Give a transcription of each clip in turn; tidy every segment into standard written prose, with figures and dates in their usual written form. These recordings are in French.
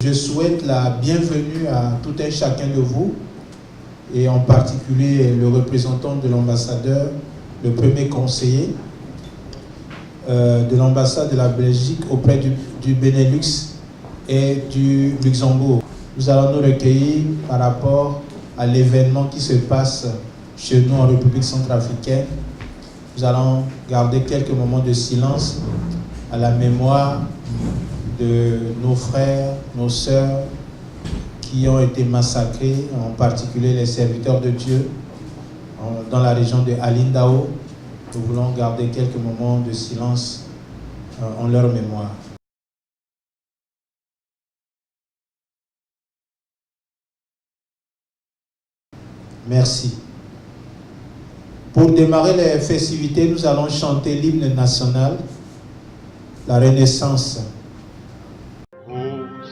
Je souhaite la bienvenue à tout un chacun de vous, et en particulier le représentant de l'ambassadeur, le premier conseiller de l'ambassade de la Belgique auprès du Benelux et du Luxembourg. Nous allons nous recueillir par rapport à l'événement qui se passe chez nous en République centrafricaine. Nous allons garder quelques moments de silence à la mémoire de nos frères, nos sœurs qui ont été massacrés, en particulier les serviteurs de Dieu dans la région de Alindao. Nous voulons garder quelques moments de silence en leur mémoire. Merci. Pour démarrer les festivités, nous allons chanter l'hymne national, la Renaissance.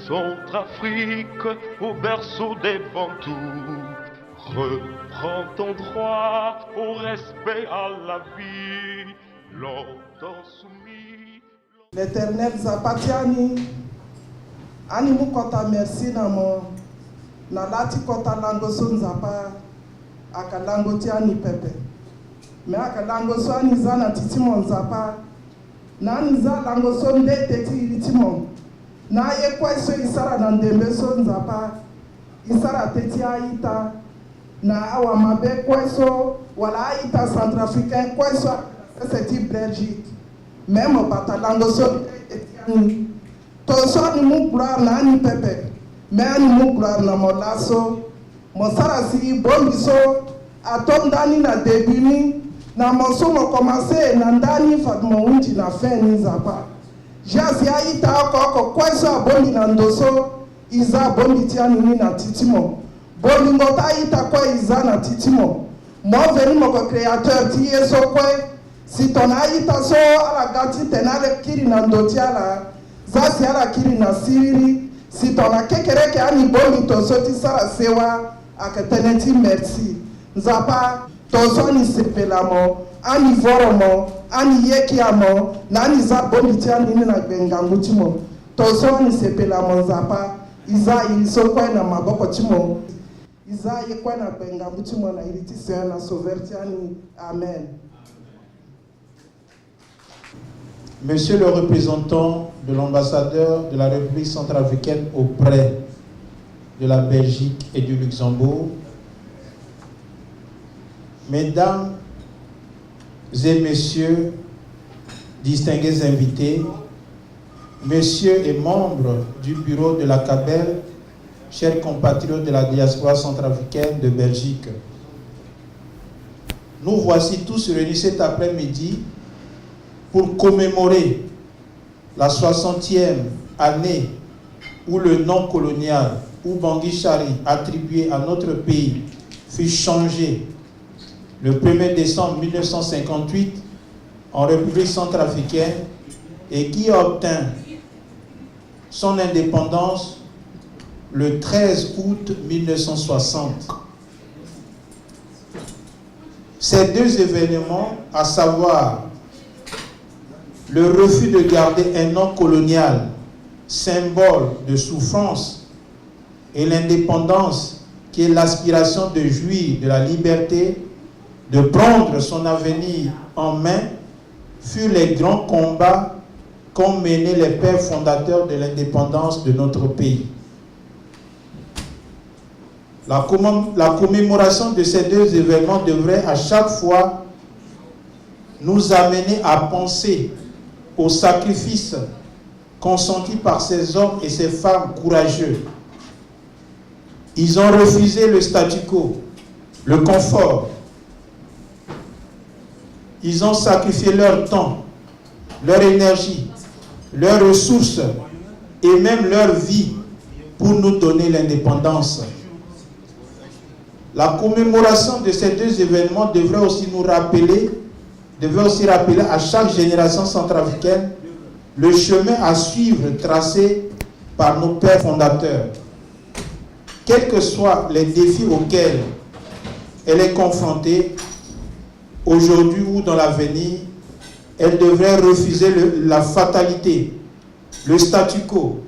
Centrafrique, au berceau des Bantous, reprends ton droit au respect à la vie, longtemps soumis. L'Éternel Zapatiani, animu kota merci namo, na lati kota lango son zapa, aka lango tiani pepe. Me aka lango so aniza na titimon zapa, na aniza lango son de teti iritimon. Na ye kweso isara na ndembe so nzapa isara teti aita na awa mabe kweso wala aita centrafricain kweso seti Belgique même batalango so etiani to so ni mukura na ni pepe me ani mukura na molaso mosara si bongiso atom dani na debuni na moso mo commencer na ndani fatmo unji na fin ni nzapa Jasi aita oko kweso abondi na ndoso iza abondi tiani ni na titimo boli ngota aita kwa iza na titimo mo veni moko créateur ti yeso kwe si ton aita so ala gati tenale kiri na ndoti ala zasi ala kiri na siri si ton akekereke ani bondi to so ti sara sewa aketeneti merci nzapa to so ni sepelamo ani voromo ani yekiamo nani za bonditi ani na gbengangu timo tozo ni sepela monzapa iza ilisokwa na maboko timo iza yekwa na gbengangu timo na iriti na sauverti ani amen. Monsieur le représentant de l'ambassadeur de la République centrafricaine auprès de la Belgique et du Luxembourg, Mesdames et messieurs, distingués invités, messieurs et membres du bureau de la CABEL, chers compatriotes de la diaspora centrafricaine de Belgique, nous voici tous réunis cet après-midi pour commémorer la 60e année où le nom colonial ou Bangui Chari attribué à notre pays fut changé le 1er décembre 1958 en République centrafricaine et qui obtint son indépendance le 13 août 1960. Ces deux événements, à savoir le refus de garder un nom colonial, symbole de souffrance, et l'indépendance qui est l'aspiration de jouir de la liberté, de prendre son avenir en main, furent les grands combats qu'ont menés les pères fondateurs de l'indépendance de notre pays. La commémoration de ces deux événements devrait à chaque fois nous amener à penser aux sacrifices consentis par ces hommes et ces femmes courageux. Ils ont refusé le statu quo, le confort. Ils ont sacrifié leur temps, leur énergie, leurs ressources et même leur vie pour nous donner l'indépendance. La commémoration de ces deux événements devrait aussi rappeler à chaque génération centrafricaine le chemin à suivre tracé par nos pères fondateurs. Quels que soient les défis auxquels elle est confrontée, aujourd'hui ou dans l'avenir, elle devrait refuser la fatalité, le statu quo,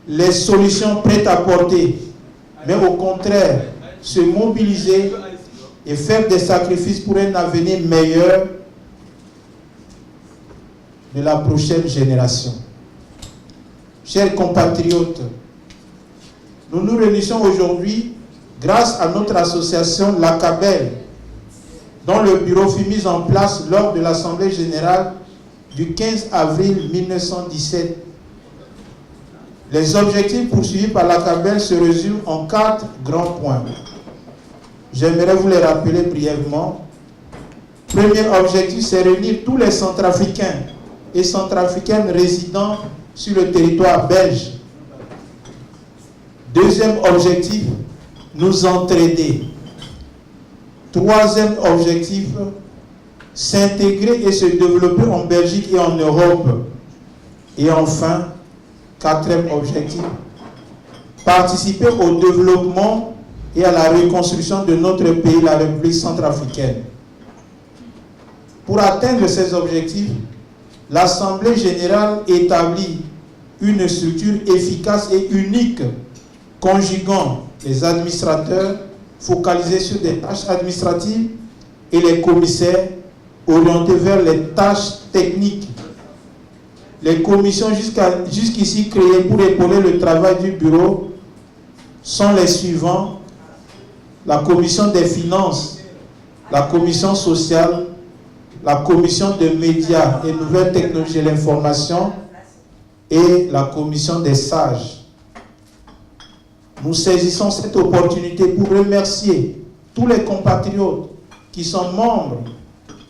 les solutions prêtes à porter, mais au contraire, se mobiliser et faire des sacrifices pour un avenir meilleur de la prochaine génération. Chers compatriotes, nous nous réunissons aujourd'hui grâce à notre association l'ACABEL, dont le bureau fut mis en place lors de l'Assemblée générale du 15 avril 1917. Les objectifs poursuivis par l'ACABEL se résument en 4 grands points. J'aimerais vous les rappeler brièvement. Premier objectif, c'est réunir tous les centrafricains et centrafricaines résidant sur le territoire belge. Deuxième objectif, nous entraider. Troisième objectif, s'intégrer et se développer en Belgique et en Europe. Et enfin, quatrième objectif, participer au développement et à la reconstruction de notre pays, la République centrafricaine. Pour atteindre ces objectifs, l'Assemblée générale établit une structure efficace et unique, conjuguant les administrateurs focalisés sur des tâches administratives et les commissaires orientés vers les tâches techniques. Les commissions jusqu'ici créées pour épauler le travail du bureau sont les suivants: la commission des finances, la commission sociale, la commission des médias et nouvelles technologies de l'information et la commission des sages. Nous saisissons cette opportunité pour remercier tous les compatriotes qui sont membres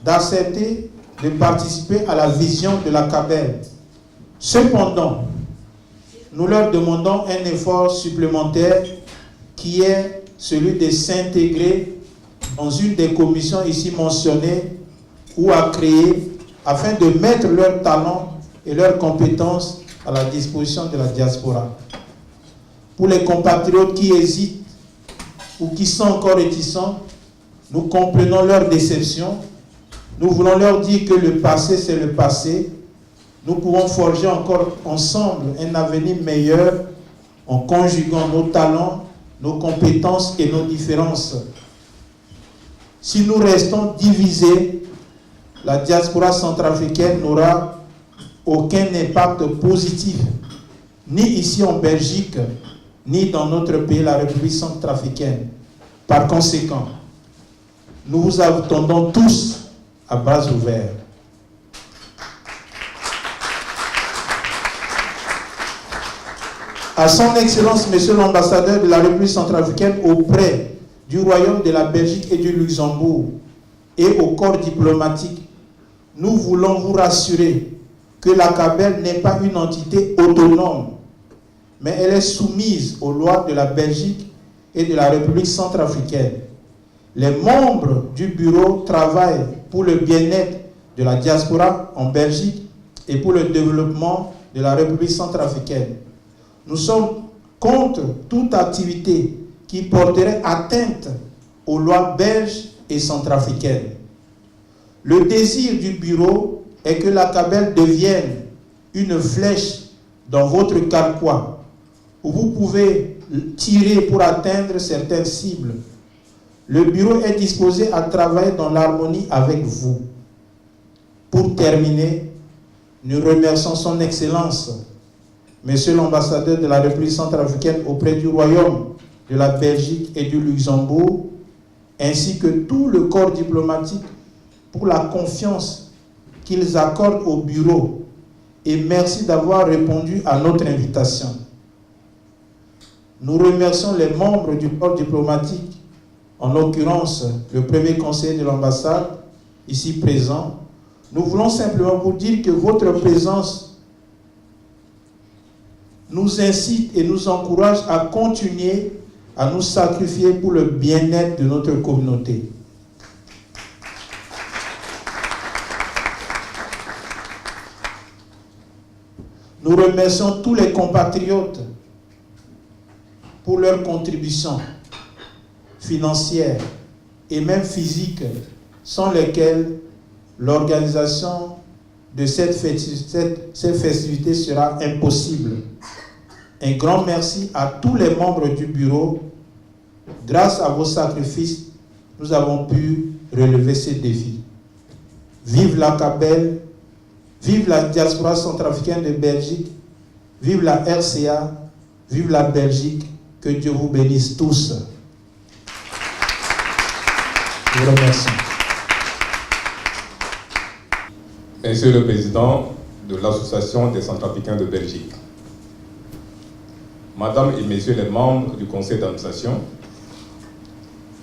d'accepter de participer à la vision de l'ACABEL. Cependant, nous leur demandons un effort supplémentaire qui est celui de s'intégrer dans une des commissions ici mentionnées ou à créer afin de mettre leurs talents et leurs compétences à la disposition de la diaspora. Pour les compatriotes qui hésitent ou qui sont encore réticents, nous comprenons leur déception. Nous voulons leur dire que le passé, c'est le passé. Nous pouvons forger encore ensemble un avenir meilleur en conjuguant nos talents, nos compétences et nos différences. Si nous restons divisés, la diaspora centrafricaine n'aura aucun impact positif, ni ici en Belgique, ni dans notre pays, la République centrafricaine. Par conséquent, nous vous attendons tous à bras ouverts. À son Excellence, Monsieur l'ambassadeur de la République centrafricaine auprès du Royaume de la Belgique et du Luxembourg et au corps diplomatique, nous voulons vous rassurer que l'ACABEL n'est pas une entité autonome, mais elle est soumise aux lois de la Belgique et de la République centrafricaine. Les membres du bureau travaillent pour le bien-être de la diaspora en Belgique et pour le développement de la République centrafricaine. Nous sommes contre toute activité qui porterait atteinte aux lois belges et centrafricaines. Le désir du bureau est que l'ACABEL devienne une flèche dans votre carquois, où vous pouvez tirer pour atteindre certaines cibles. Le bureau est disposé à travailler dans l'harmonie avec vous. Pour terminer, nous remercions son Excellence, Monsieur l'ambassadeur de la République centrafricaine auprès du Royaume de la Belgique et du Luxembourg, ainsi que tout le corps diplomatique pour la confiance qu'ils accordent au bureau, et merci d'avoir répondu à notre invitation. Nous remercions les membres du corps diplomatique, en l'occurrence le premier conseiller de l'ambassade, ici présent. Nous voulons simplement vous dire que votre présence nous incite et nous encourage à continuer à nous sacrifier pour le bien-être de notre communauté. Nous remercions tous les compatriotes pour leur contribution financière et même physique, sans lesquelles l'organisation de cette festivité sera impossible. Un grand merci à tous les membres du bureau. Grâce à vos sacrifices, nous avons pu relever ces défis. Vive la CABEL, vive la diaspora centrafricaine de Belgique, vive la RCA, vive la Belgique, que Dieu vous bénisse tous. Je vous remercie. Monsieur le Président de l'Association des Centrafricains de Belgique, Madame et Messieurs les membres du Conseil d'administration,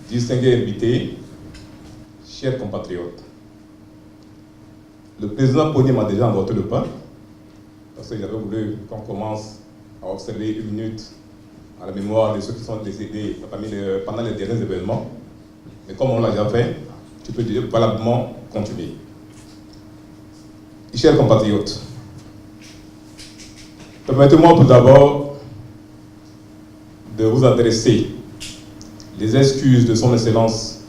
distingués invités, chers compatriotes, le président Pony m'a déjà emboîté le pas, parce que j'avais voulu qu'on commence à observer une minute à la mémoire de ceux qui sont décédés pendant les derniers événements. Mais comme on l'a déjà fait, tu peux valablement continuer. Chers compatriotes, permettez-moi tout d'abord de vous adresser les excuses de son Excellence,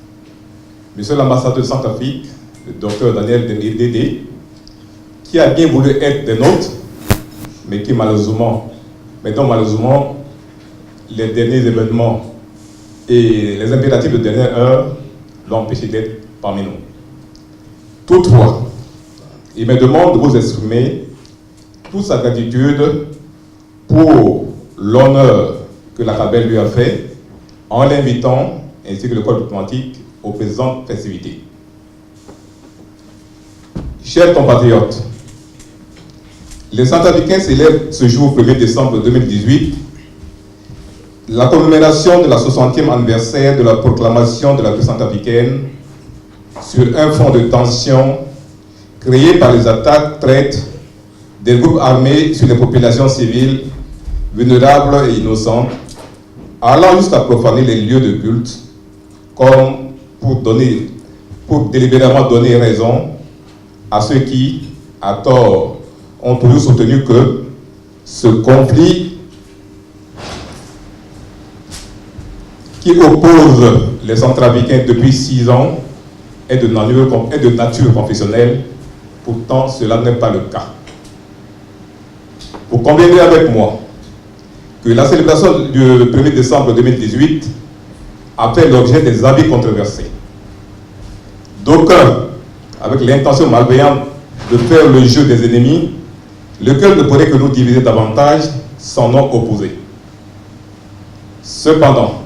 Monsieur l'ambassadeur de Centrafrique, le docteur Daniel Dédé, qui a bien voulu être des nôtres, mais dont malheureusement, les derniers événements et les impératifs de dernière heure l'ont empêché d'être parmi nous. Toutefois, il me demande de vous exprimer toute sa gratitude pour l'honneur que la CABEL lui a fait en l'invitant, ainsi que le corps diplomatique, aux présentes festivités. Chers compatriotes, les Centrafricains célèbrent ce jour 1er décembre 2018 la commémoration de la 60e anniversaire de la proclamation de la paix centrafricaine sur un fond de tension créé par les attaques traites des groupes armés sur les populations civiles vulnérables et innocentes, allant jusqu'à profaner les lieux de culte, comme pour délibérément donner raison à ceux qui, à tort, ont toujours soutenu que ce conflit qui oppose les Centrafricains depuis 6 ans est de nature confessionnelle. Pourtant, cela n'est pas le cas. Vous conviendrez avec moi que la célébration du 1er décembre 2018 a fait l'objet des avis controversés. D'aucuns, avec l'intention malveillante de faire le jeu des ennemis, lequel ne pourrait que nous diviser davantage, s'en ont opposés. Cependant,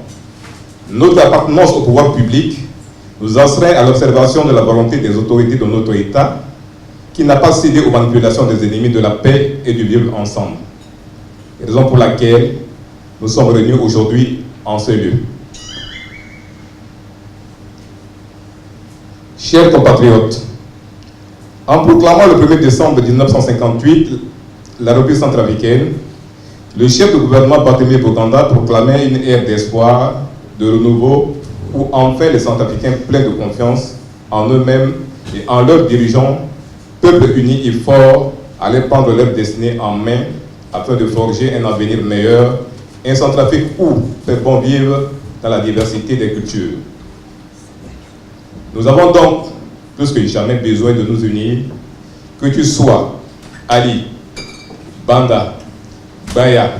notre appartenance au pouvoir public nous astreint à l'observation de la volonté des autorités de notre État, qui n'a pas cédé aux manipulations des ennemis de la paix et du vivre ensemble. Raison pour laquelle nous sommes réunis aujourd'hui en ce lieu. Chers compatriotes, en proclamant le 1er décembre 1958 la République centrafricaine, le chef du gouvernement Barthélemy Boganda proclamait une ère d'espoir, de renouveau, où enfin les Centrafricains pleins de confiance en eux-mêmes et en leurs dirigeants, peuple uni et fort, allaient prendre leur destinée en main afin de forger un avenir meilleur, un Centrafrique où fait bon vivre dans la diversité des cultures. Nous avons donc plus que jamais besoin de nous unir, que tu sois Ali, Banda, Baya,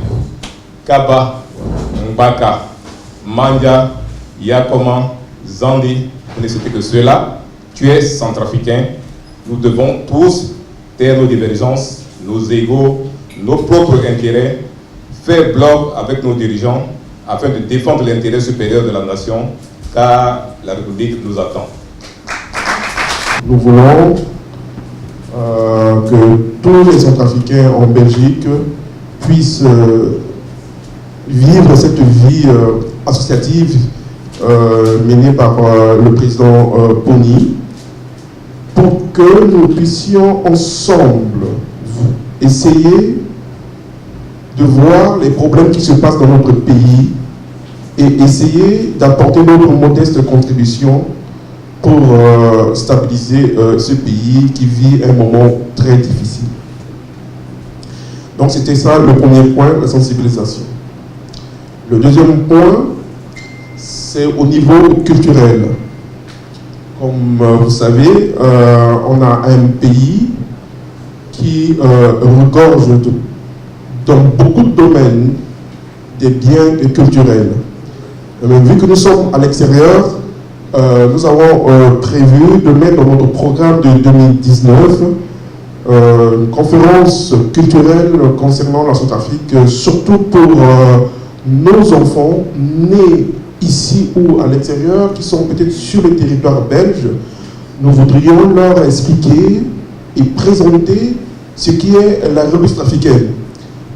Kaba, Mbaka, Mandia, Yakoma, Zandi, pour ne citer que ceux-là, tu es centrafricain. Nous devons tous taire nos divergences, nos égos, nos propres intérêts, faire bloc avec nos dirigeants afin de défendre l'intérêt supérieur de la nation, car la République nous attend. Nous voulons que tous les Centrafricains en Belgique puissent vivre cette vie associative menée par le président Pony, pour que nous puissions ensemble essayer de voir les problèmes qui se passent dans notre pays et essayer d'apporter notre modeste contribution pour stabiliser ce pays qui vit un moment très difficile. Donc c'était ça le premier point, la sensibilisation. Le deuxième point, c'est au niveau culturel. Comme vous savez, on a un pays qui regorge dans beaucoup de domaines des biens culturels. Mais vu que nous sommes à l'extérieur, nous avons prévu de mettre dans notre programme de 2019 une conférence culturelle concernant la Centrafrique, surtout pour nos enfants nés ici ou à l'extérieur, qui sont peut-être sur le territoire belge. Nous voudrions leur expliquer et présenter ce qui est la République africaine.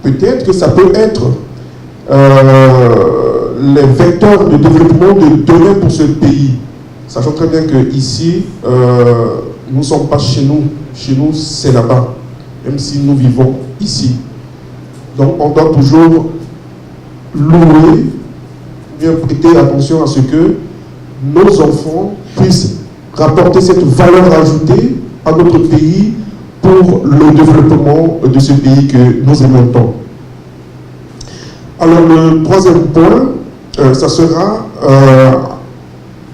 Peut-être que ça peut être les vecteurs de développement de demain pour ce pays. Sachant très bien qu'ici, nous ne sommes pas chez nous. Chez nous, c'est là-bas, même si nous vivons ici. Donc, on doit toujours louer, bien prêter attention à ce que nos enfants puissent rapporter cette valeur ajoutée à notre pays pour le développement de ce pays que nous aimons tant. Alors, le troisième point, ça sera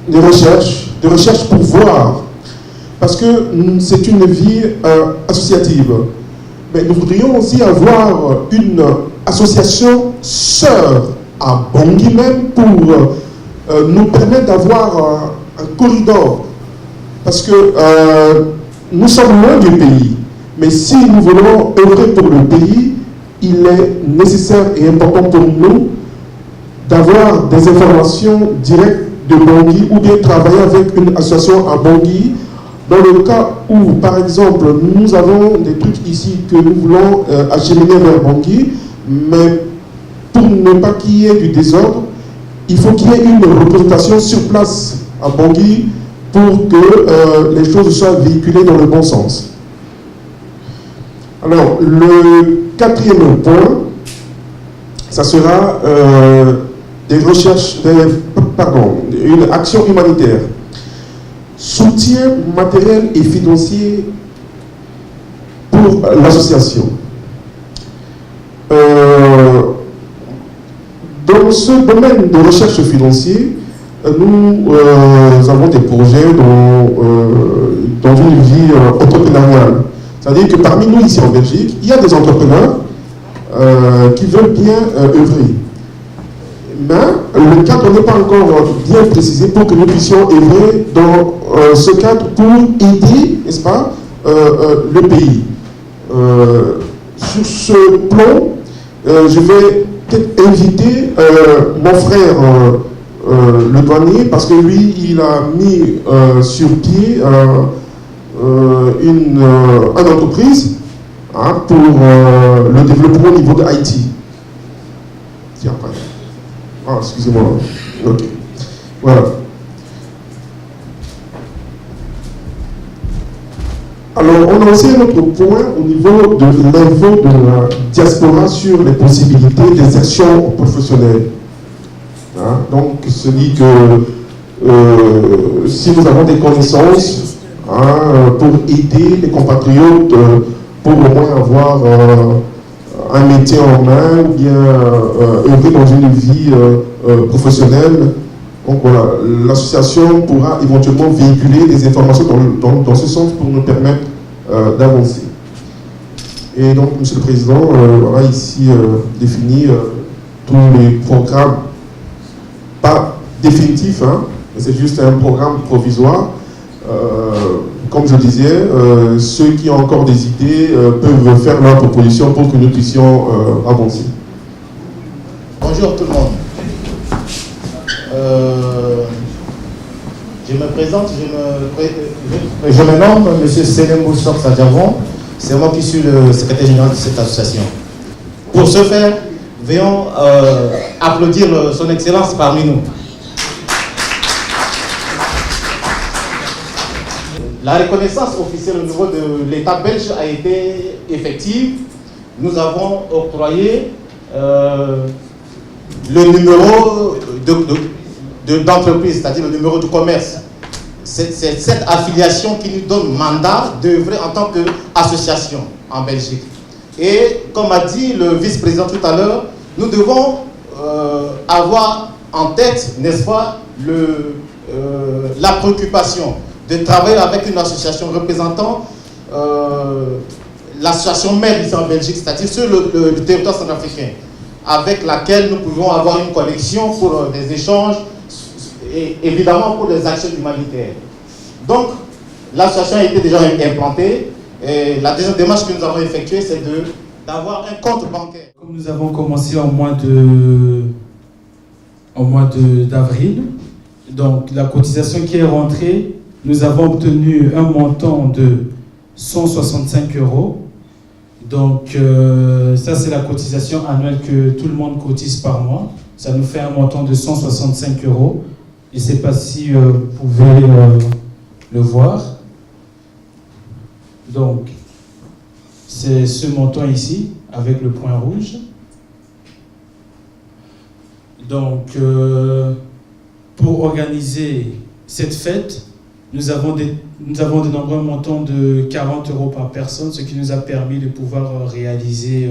des recherches pour voir, parce que c'est une vie associative. Mais nous voudrions aussi avoir une association sœur à Bangui même pour nous permettre d'avoir un corridor. Parce que nous sommes loin du pays, mais si nous voulons œuvrer pour le pays, il est nécessaire et important pour nous d'avoir des informations directes de Bangui ou bien travailler avec une association à Bangui. Dans le cas où, par exemple, nous avons des trucs ici que nous voulons acheminer vers Bangui, mais pour ne pas qu'il y ait du désordre, il faut qu'il y ait une représentation sur place à Bangui pour que les choses soient véhiculées dans le bon sens. Alors, le quatrième point, ça sera des recherches, une action humanitaire. Soutien matériel et financier pour l'association. Dans ce domaine de recherche financière, nous avons des projets dans une vie entrepreneuriale. C'est-à-dire que parmi nous ici en Belgique, il y a des entrepreneurs qui veulent bien œuvrer. Mais le cadre n'est pas encore bien précisé pour que nous puissions œuvrer dans ce cadre pour aider, n'est-ce pas, le pays. Sur ce plan, je vais peut-être inviter mon frère le douanier, parce que lui, il a mis sur pied une entreprise pour le développement au niveau de Haïti. Tiens, ah, excusez-moi. Ok. Voilà. Alors, on a aussi un autre point au niveau de l'info de la diaspora sur les possibilités d'insertion professionnelle. Donc, se dit que si nous avons des connaissances pour aider les compatriotes pour au moins avoir un métier en main ou bien œuvrer dans une vie professionnelle. Donc voilà, l'association pourra éventuellement véhiculer des informations dans ce sens pour nous permettre d'avancer. Et donc, Monsieur le Président, voilà ici défini tous les programmes, pas définitifs, mais c'est juste un programme provisoire. Comme je disais, ceux qui ont encore des idées peuvent faire leur proposition pour que nous puissions avancer. Bonjour tout le monde. Je me présente, je me nomme M. Selemou Sadjavon. C'est moi qui suis le secrétaire général de cette association. Pour ce faire, veuillons applaudir son Excellence parmi nous. La reconnaissance officielle au niveau de l'État belge a été effective. Nous avons octroyé le numéro d'entreprise, c'est-à-dire le numéro de commerce. C'est cette affiliation qui nous donne mandat d'œuvrer en tant qu'association en Belgique. Et comme a dit le vice-président tout à l'heure, nous devons avoir en tête, n'est-ce pas, la préoccupation de travailler avec une association représentant l'association mère ici en Belgique, c'est-à-dire sur le territoire centrafricain, avec laquelle nous pouvons avoir une connexion pour des échanges et évidemment pour des actions humanitaires. Donc, l'association a été déjà implantée et la deuxième démarche que nous avons effectuée, c'est d'avoir un compte bancaire. Comme nous avons commencé au mois d'avril, donc la cotisation qui est rentrée, nous avons obtenu un montant de 165 €. Donc, ça, c'est la cotisation annuelle que tout le monde cotise par mois. Ça nous fait un montant de 165 €. Je ne sais pas si vous pouvez le voir. Donc, c'est ce montant ici, avec le point rouge. Donc, pour organiser cette fête, nous avons de nombreux montants de 40 € par personne, ce qui nous a permis de pouvoir réaliser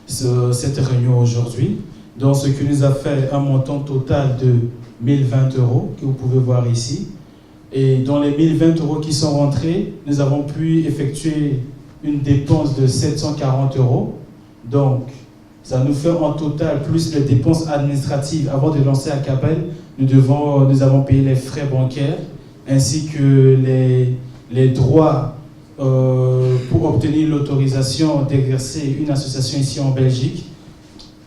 cette réunion aujourd'hui. Donc, ce qui nous a fait un montant total de 1020 € que vous pouvez voir ici. Et dans les 1020 € qui sont rentrés, nous avons pu effectuer une dépense de 740 €. Donc, ça nous fait en total, plus les dépenses administratives. Avant de lancer ACABEL, nous avons payé les frais bancaires ainsi que les droits pour obtenir l'autorisation d'exercer une association ici en Belgique.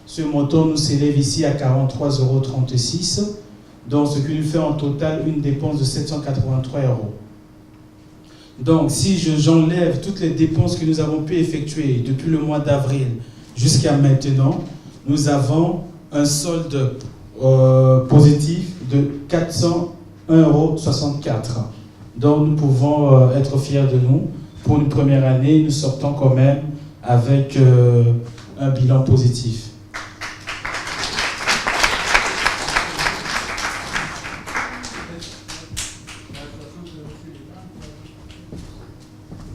Ce montant nous s'élève ici à 43,36 €, donc ce qui nous fait en total une dépense de 783 €. Donc si j'enlève toutes les dépenses que nous avons pu effectuer depuis le mois d'avril jusqu'à maintenant, nous avons un solde positif de 401,64 €. Donc nous pouvons être fiers de nous. Pour une première année, nous sortons quand même avec un bilan positif.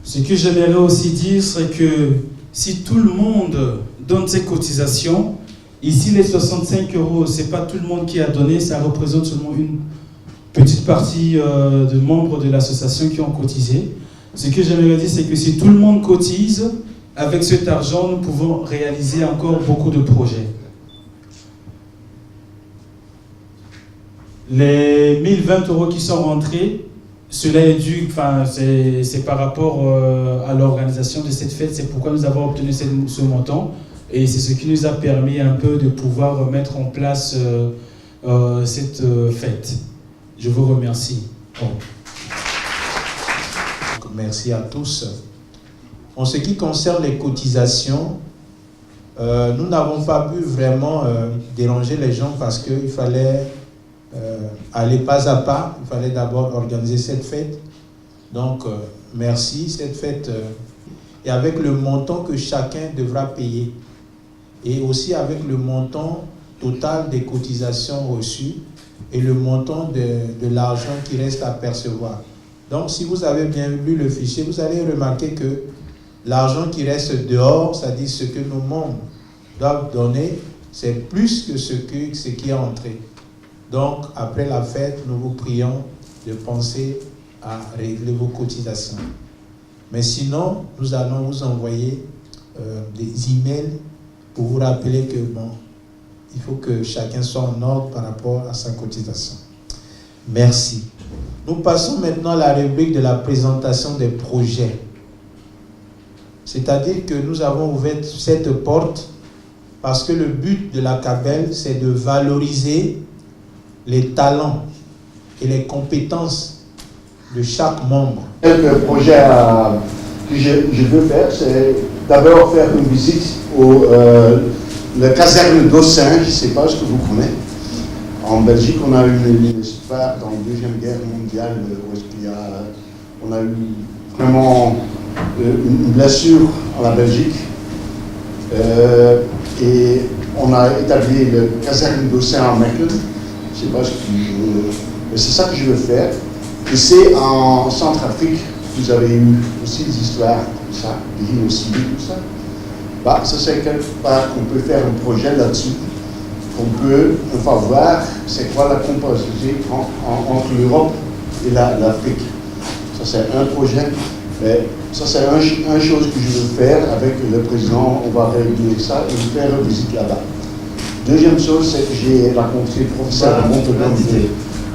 Ce que j'aimerais aussi dire, c'est que si tout le monde donne ses cotisations, ici les 65 €, ce n'est pas tout le monde qui a donné, ça représente seulement une petite partie de membres de l'association qui ont cotisé. Ce que j'aimerais dire, c'est que si tout le monde cotise, avec cet argent, nous pouvons réaliser encore beaucoup de projets. Les 1020 € qui sont rentrés, cela est dû, c'est par rapport à l'organisation de cette fête, c'est pourquoi nous avons obtenu ce montant, et c'est ce qui nous a permis un peu de pouvoir mettre en place cette fête. Je vous remercie. Merci à tous. En ce qui concerne les cotisations, nous n'avons pas pu vraiment déranger les gens parce qu'il fallait aller pas à pas. Il fallait d'abord organiser cette fête. Donc, merci. Cette fête, et avec le montant que chacun devra payer, et aussi avec le montant total des cotisations reçues et le montant de l'argent qui reste à percevoir. Donc, si vous avez bien lu le fichier, vous allez remarquer que l'argent qui reste dehors, c'est-à-dire ce que nos membres doivent donner, c'est plus que ce qui est entré. Donc, après la fête, nous vous prions de penser à régler vos cotisations. Mais sinon, nous allons vous envoyer des emails pour vous rappeler que, bon, il faut que chacun soit en ordre par rapport à sa cotisation. Merci. Nous passons maintenant à la rubrique de la présentation des projets. C'est-à-dire que nous avons ouvert cette porte parce que le but de l'ACABEL, c'est de valoriser les talents et les compétences de chaque membre. Le projet que je veux faire, c'est d'abord faire une visite au la caserne d'Ossin, je ne sais pas ce que vous connaissez. En Belgique, on a eu une histoire dans la Deuxième Guerre mondiale où on a eu vraiment une blessure à la Belgique. Et on a établi le caserne d'Océan à Mechelen. Je sais pas ce mais c'est ça que je veux faire. Et c'est en Centrafrique, vous avez eu aussi des histoires comme ça, des génocides, tout ça. Bah, ça c'est quelque part qu'on peut faire un projet là-dessus. On va voir c'est quoi la comparaison entre l'Europe et l'Afrique. Ça c'est un projet, mais ça c'est une chose que je veux faire avec le président. On va réunir ça et faire une visite là-bas. Deuxième chose, c'est que j'ai rencontré le professeur Montauban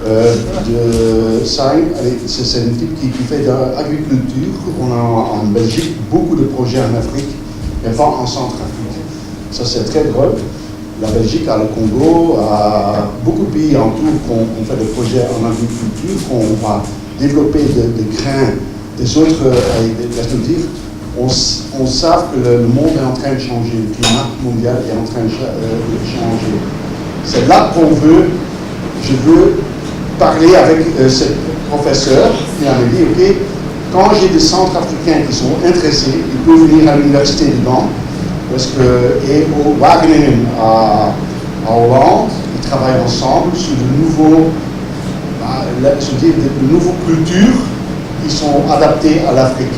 de Saïn. C'est un type qui fait de l'agriculture. On a en Belgique beaucoup de projets en Afrique, et enfin en Centrafrique. Ça c'est très drôle. La Belgique, a le Congo, a beaucoup de pays en tout qu'on fait des projets en agriculture, qu'on va développer des grains, des autres agricultures. On sait que le monde est en train de changer, le climat mondial est en train de changer. C'est là qu'on veut, je veux parler avec ce professeur qui m'a dit, ok, quand j'ai des Centrafricains qui sont intéressés, ils peuvent venir à l'université dedans. Parce que, et au Wageningen à Hollande, ils travaillent ensemble sur de nouveaux cultures qui sont adaptées à l'Afrique.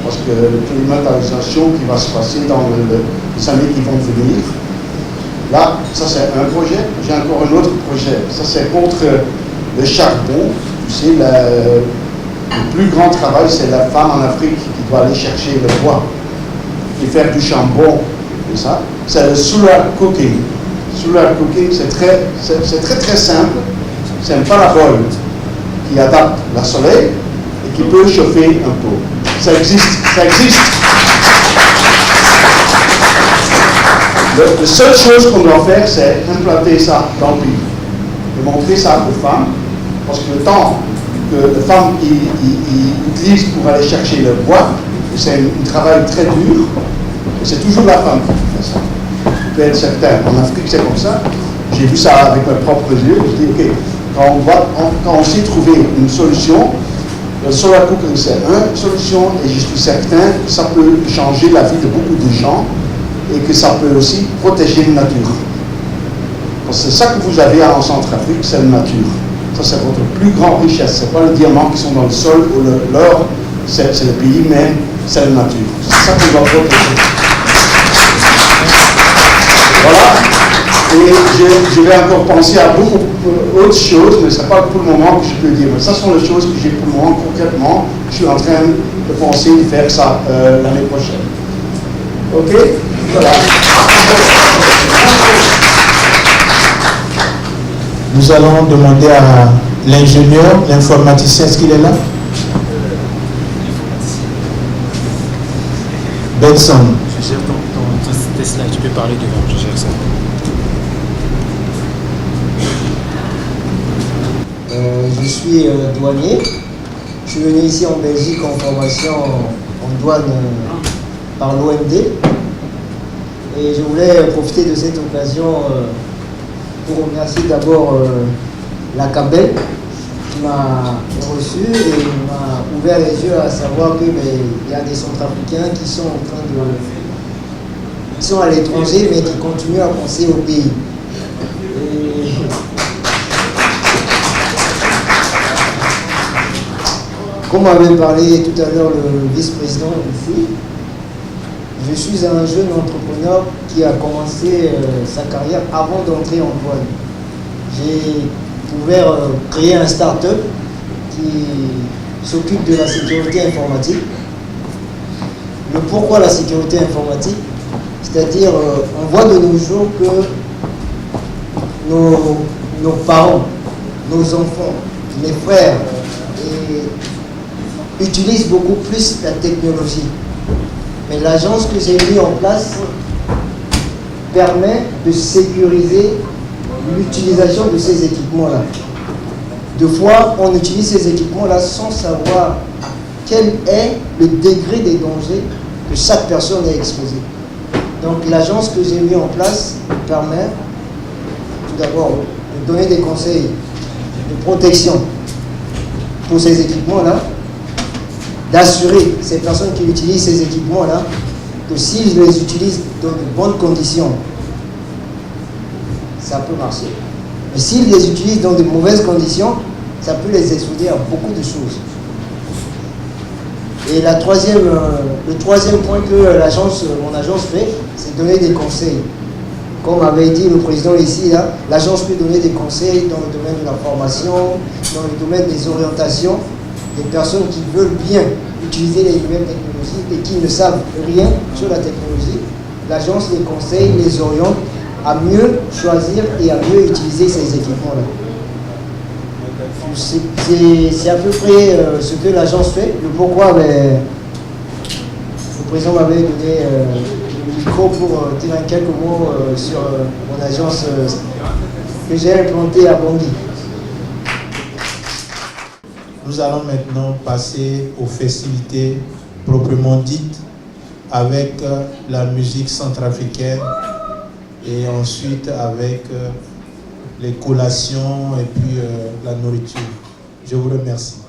Parce que la climatisation qui va se passer dans les années qui vont venir. Là, ça c'est un projet. J'ai encore un autre projet. Ça c'est contre le charbon. Tu sais, le plus grand travail, c'est la femme en Afrique qui doit aller chercher le bois et faire du charbon, et ça, c'est le solar cooking. Solar cooking, c'est très simple. C'est un parabole qui adapte le soleil et qui peut chauffer un peu. Ça existe. La seule chose qu'on doit faire, c'est implanter ça dans le pays et montrer ça aux femmes, parce que le temps que les femmes utilisent pour aller chercher le bois, c'est un travail très dur, et c'est toujours la femme qui fait ça. Vous pouvez être certain. En Afrique, c'est comme ça. J'ai vu ça avec mes propres yeux. Je dis, ok, quand on sait trouver une solution, le solar cooking, c'est une solution, et je suis certain que ça peut changer la vie de beaucoup de gens, et que ça peut aussi protéger la nature. Parce que c'est ça que vous avez en Centrafrique, c'est la nature. Ça, c'est votre plus grande richesse. Ce n'est pas les diamants qui sont dans le sol ou l'or, c'est le pays, mais c'est la nature. C'est ça qu'on doit protéger. Voilà. Et je vais encore penser à beaucoup d'autres choses, mais ce n'est pas pour le moment que je peux dire. Mais ça sont les choses que j'ai pour le moment concrètement. Je suis en train de penser de faire ça l'année prochaine. Ok? Voilà. Nous allons demander à l'ingénieur, l'informaticien, est-ce qu'il est là? Benson. Je gère dans tes slides, tu peux parler devant, je gère ça. Je suis douanier. Je suis venu ici en Belgique en formation en douane par l'OMD. Et je voulais profiter de cette occasion pour remercier d'abord la CABEL qui m'a reçu et m'a ouvert les yeux à savoir qu'il y a des Centrafricains qui sont en train qui sont à l'étranger mais qui continuent à penser au pays. Et comme avait parlé tout à l'heure le vice-président ici, je suis un jeune entrepreneur qui a commencé sa carrière avant d'entrer en douane. J'ai ouvert, créer un start-up qui s'occupe de la sécurité informatique. Le pourquoi la sécurité informatique? C'est-à-dire, on voit de nos jours que nos parents, nos enfants, les frères, utilisent beaucoup plus la technologie. Mais l'agence que j'ai mis en place permet de sécuriser l'utilisation de ces équipements-là. Deux fois, on utilise ces équipements-là sans savoir quel est le degré des dangers que chaque personne est exposée. Donc l'agence que j'ai mis en place permet tout d'abord de donner des conseils de protection pour ces équipements-là, d'assurer ces personnes qui utilisent ces équipements-là que s'ils les utilisent dans de bonnes conditions, ça peut marcher. Mais s'ils les utilisent dans de mauvaises conditions, ça peut les exposer à beaucoup de choses. Et le troisième point que mon agence fait, c'est donner des conseils. Comme avait dit le président ici, l'agence peut donner des conseils dans le domaine de la formation, dans le domaine des orientations, des personnes qui veulent bien utiliser les nouvelles technologies et qui ne savent rien sur la technologie. L'agence les conseille, les oriente à mieux choisir et à mieux utiliser ces équipements-là. C'est à peu près ce que l'agence fait. Le pourquoi, le président m'avait donné le micro pour dire quelques mots sur mon agence que j'ai implantée à Bangui. Nous allons maintenant passer aux festivités proprement dites avec la musique centrafricaine et ensuite avec les collations et puis la nourriture. Je vous remercie.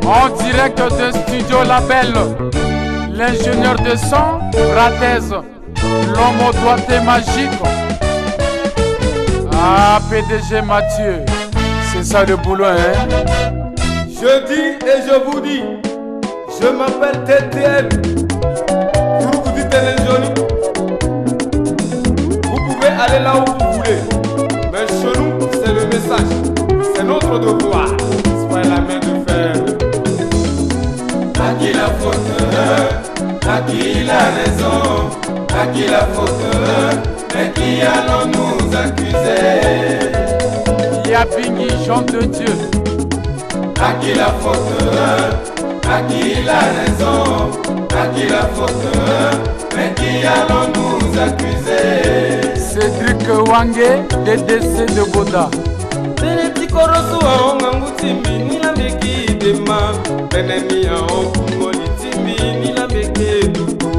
En direct de Studio Label, l'ingénieur de son, Bratez, l'homme au doigté magique. Ah, PDG Mathieu, c'est ça le boulot, hein? Je dis et je vous dis, je m'appelle TTL. Vous vous dites l'ingénieur. Vous pouvez aller là où vous voulez, mais chez nous, c'est le message, c'est notre devoir. Soyez la main de fer. À qui la faute? À qui la raison? À qui la faute? Mais qui allons nous accuser? Yabingi, Jean de Dieu. À qui la faute? À qui la raison? À qui la faute? Mais qui allons nous accuser? Cédric Wangé, DDC de Goda. Beneti korosu a onganguti mini la meki dema. Benemi a okungoli timi ni la meki dudu.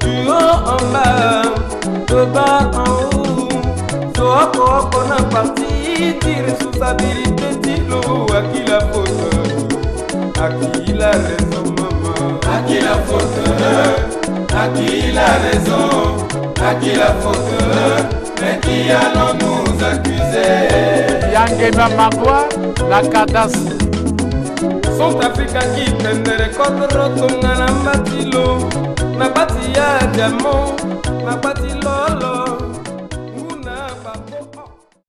Du haut en bas, de bas en haut. Soako oko na parti, tire responsabilité tilo. À qui la faute? À qui la raison maman? À qui la faute? À qui la raison? À qui la faute? Mais qui allons nous accuser? Yangema Magua, la cadastre. South Africa qui prennent des records rotonga na batilo, na batia diamant, na batilolo.